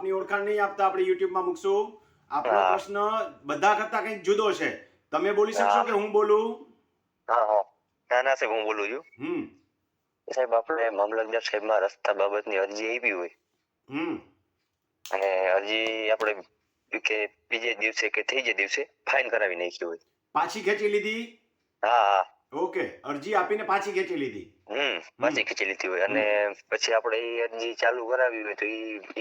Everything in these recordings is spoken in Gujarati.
આપની ઓળખાણ નહીં આપતા આપણે યુટ્યુબમાં મૂકશું. આપનો હા પ્રશ્ન બધા કરતા કંઈક જુદો છે. તમે બોલી શકશો હા કે હું બોલું? હા હા ના ના સાહેબ હું બોલું છું. સાહેબ આપણે મામલતદાર સાહેબમાં રસ્તા બાબતની અરજી આપી હોય અને અરજી આપણે કે બીજે દિવસે કે ત્રીજે દિવસે ફાઇન કરાવી નાખી હોય. પાછી ખેંચી લીધી? હા હા ઓકે, અરજી આપીને પાછી ખેંચી લીધી. પાછી ખેંચી લીધી હોય અને પછી આપણે એ અરજી ચાલુ કરાવી હોય તો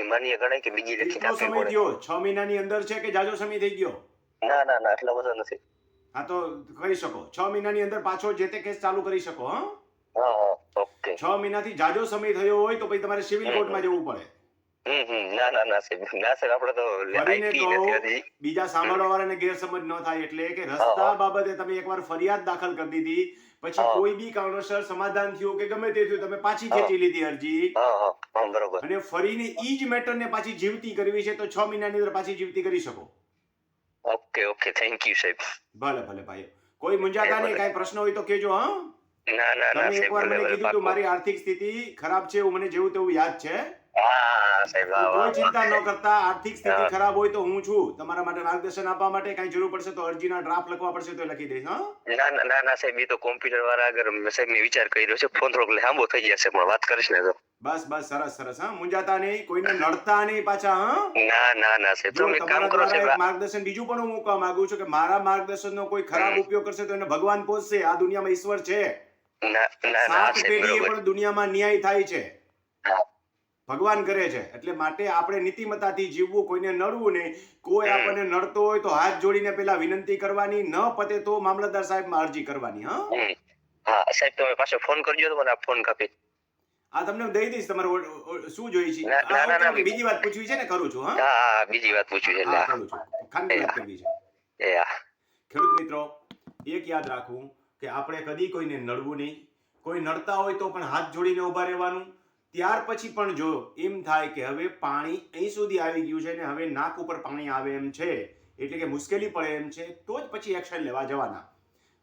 એ માન્ય ગણાય કે બીજી લખી કેટલો આપવી સમય પડે? થયો? 6 મહિનાની અંદર છે કે જાજો સમય થઈ ગયો? ના ના ના એટલો બધો નથી. હા તો કરી શકો. 6 મહિનાની અંદર પાછો જે તે કેસ ચાલુ કરી શકો. હા હા ઓકે. 6 મહિનાથી જાજો સમય થયો હોય તો પછી તમારે સિવિલ કોર્ટમાં જવું પડે. ના ના ના સાહેબ ના સાહેબ આપણે તો ફરીને આપી કહો, નથી હજી. બીજા સાંભળવા વાળાને ગેરસમજ ન થાય એટલે કે રસ્તા બાબતે તમે એકવાર ફરિયાદ દાખલ કરી દીધી, પછી કોઈ બી કારણોસર સમાધાન થયું કે ગમે તે થયું, તમે પાછી ખેંચી લીધી અરજી બરોબર. અને ફરીને ઈ જ મેટરને પાછી જીવતી કરવી છે તો 6 મહિનાની અંદર પાછી જીવતી કરી શકો. ઓકે ઓકે થેન્ક યુ સાહેબ. ભલે ભલે ભાઈ, કોઈ મૂંઝાતા નહીં. કાંઈ પ્રશ્ન હોય તો કહેજો. ના ના ના તમે સાહેબ એકવાર ભલે મને ભલે કીધું તું મારી આર્થિક સ્થિતિ ખરાબ છે એવું મને જેવું તેવું યાદ છે. હા સાહેબ વાહ કોઈ વાહ ચિંતા ન કરતા. આર્થિક સ્થિતિ ખરાબ હોય તો હું છું તમારા માટે માર્ગદર્શન આપવા માટે. કાંઈ જરૂર પડશે તો અરજીના ડ્રાફ્ટ લખવા પડશે તો લખી દઈશ. ના ના સાહેબ એ તો કોમ્પ્યુટર વાળા આગળ સાહેબ મેં વિચાર કર્યો છે. ફોન થોડોક લાંબો થઈ જશે પણ વાત કરીશ ને તો. બસ બસ સરસ સરસ. મૂંઝાતા નહીં, કોઈને નડતા નહીં પાછા. ના ના ના સાહેબ જો તમે એક કામ તમારા કરો દ્વારા એક સાહેબ. માર્ગદર્શન બીજું પણ હું મૂકવા માંગુ છું કે મારા માર્ગદર્શનનો કોઈ ખરાબ ઉપયોગ કરશે તો એને ભગવાન પોષશે. આ દુનિયામાં ઈશ્વર છે. ના ના ના 7 સાહેબ પેઢીએ બરોબર. પણ દુનિયામાં ન્યાય થાય છે. હા ભગવાન કરે છે. એટલે માટે આપણે નીતિમત્તાથી જીવવું, કોઈને નડવું નહીં. કોઈ આપણને નડતો હોય તો હાથ જોડીને પેલા વિનંતી કરવાની, ન પતે તો મામલતદાર સાહેબમાં અરજી કરવાની. હા સાહેબ તમે પાછો ફોન કરજો તો મને ફોન કાપી. આ તમને હું દઈ દઈશ. તમારે શું જોઈએ છે? ના ના ના બીજી વાત પૂછવી છે ને? કરું છું. હા બીજી વાત પૂછવી છે એટલે કરું છું. ખાનગી વાત કરવી છે. ખેડૂત મિત્રો, એક યાદ રાખવું કે આપણે કદી કોઈને નડવું નહીં. કોઈ નડતા હોય તો પણ હાથ જોડીને ઊભા રહેવાનું. ત્યાર પછી પણ જો એમ થાય કે હવે પાણી અહીં સુધી આવી ગયું છે ને હવે નાક ઉપર પાણી આવે એમ છે, એટલે કે મુશ્કેલી પડે એમ છે, તો જ પછી એક્શન લેવા જવાના.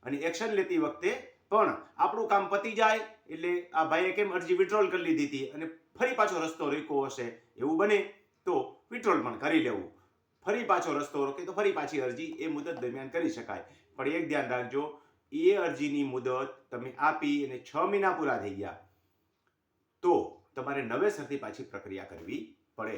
અને એક્શન લેતી વખતે પણ આપણું કામ પતી જાય એટલે આ ભાઈએ કેમ અરજી વિડ્રોલ કરી લીધી હતી અને ફરી પાછો રસ્તો રોક્યો હશે, એવું બને તો વિડ્રોલ પણ કરી લેવું. ફરી પાછો રસ્તો રોકે તો ફરી પાછી અરજી એ મુદત દરમિયાન કરી શકાય. પણ એક ધ્યાન રાખજો, એ અરજીની મુદત તમે આપી અને 6 મહિના પૂરા થઈ ગયા તો તમારે નવેસરથી પાછી પ્રક્રિયા કરવી પડે.